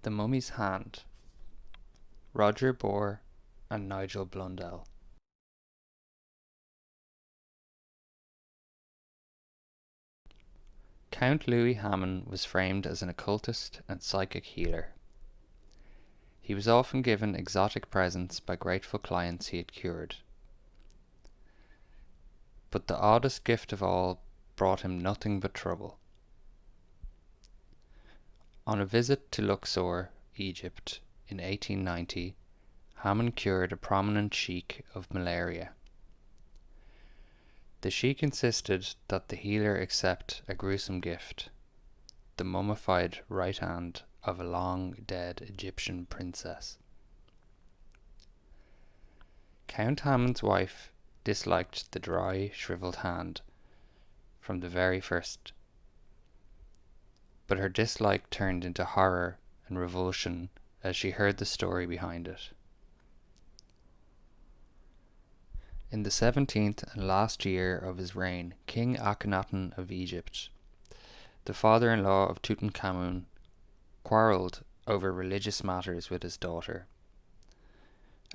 The Mummy's Hand, Roger Bohr and Nigel Blundell. Count Louis Hammond was framed as an occultist and psychic healer. He was often given exotic presents by grateful clients he had cured. But the oddest gift of all brought him nothing but trouble. On a visit to Luxor, Egypt, in 1890, Hammond cured a prominent sheikh of malaria. The sheikh insisted that the healer accept a gruesome gift, the mummified right hand of a long-dead Egyptian princess. Count Hammond's wife disliked the dry, shriveled hand from the very first, but her dislike turned into horror and revulsion as she heard the story behind it. In the 17th and last year of his reign, King Akhenaten of Egypt, the father-in-law of Tutankhamun, quarrelled over religious matters with his daughter,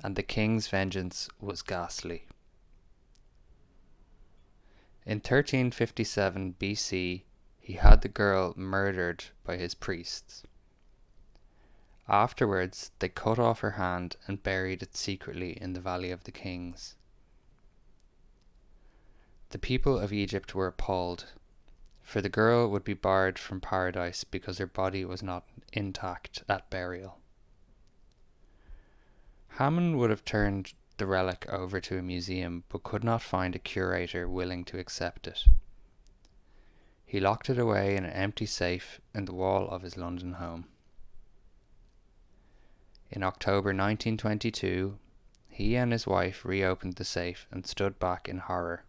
and the king's vengeance was ghastly. In 1357 BC, he had the girl murdered by his priests. Afterwards, they cut off her hand and buried it secretly in the Valley of the Kings. The people of Egypt were appalled, for the girl would be barred from paradise because her body was not intact at burial. Hammond would have turned the relic over to a museum, but could not find a curator willing to accept it. He locked it away in an empty safe in the wall of his London home. In October 1922, he and his wife reopened the safe and stood back in horror.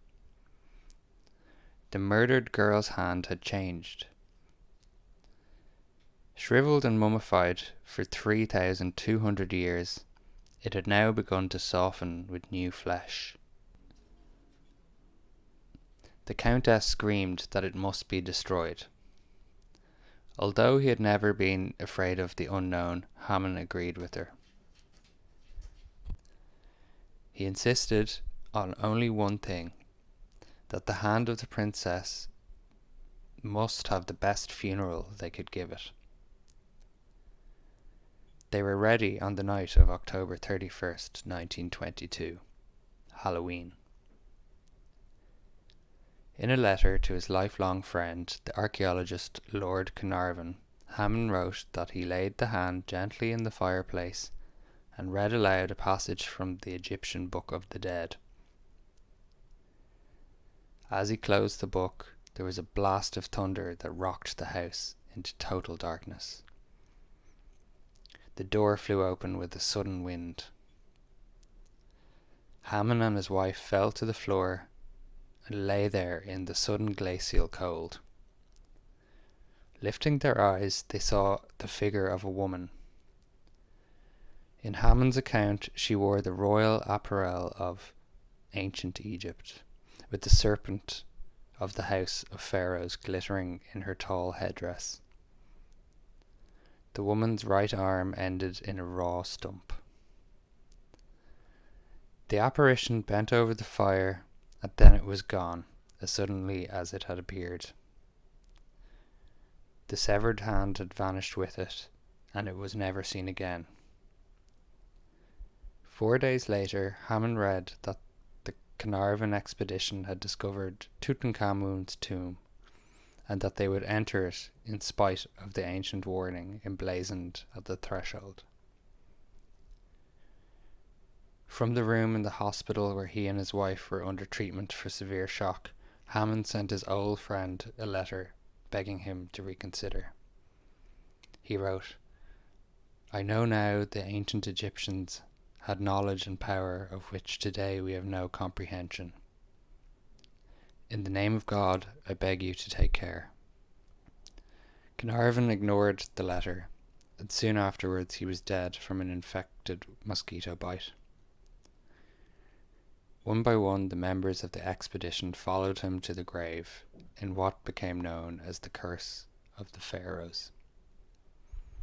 The murdered girl's hand had changed. Shriveled and mummified for 3,200 years, it had now begun to soften with new flesh. The Countess screamed that it must be destroyed. Although he had never been afraid of the unknown, Hammond agreed with her. He insisted on only one thing, that the hand of the princess must have the best funeral they could give it. They were ready on the night of October 31st, 1922, Halloween. In a letter to his lifelong friend, the archaeologist Lord Carnarvon, Hammond wrote that he laid the hand gently in the fireplace and read aloud a passage from the Egyptian Book of the Dead. As he closed the book, there was a blast of thunder that rocked the house into total darkness. The door flew open with a sudden wind. Hammond and his wife fell to the floor and lay there in the sudden glacial cold. Lifting their eyes, they saw the figure of a woman. In Hammond's account, she wore the royal apparel of ancient Egypt, with the serpent of the house of pharaohs glittering in her tall headdress. The woman's right arm ended in a raw stump. The apparition bent over the fire, and then it was gone, as suddenly as it had appeared. The severed hand had vanished with it, and it was never seen again. 4 days later, Hammond read that the Carnarvon expedition had discovered Tutankhamun's tomb, and that they would enter it in spite of the ancient warning emblazoned at the threshold. From the room in the hospital where he and his wife were under treatment for severe shock, Hammond sent his old friend a letter begging him to reconsider. He wrote, "I know now the ancient Egyptians had knowledge and power of which today we have no comprehension. In the name of God, I beg you to take care." Carnarvon ignored the letter, and soon afterwards he was dead from an infected mosquito bite. One by one, the members of the expedition followed him to the grave in what became known as the Curse of the Pharaohs.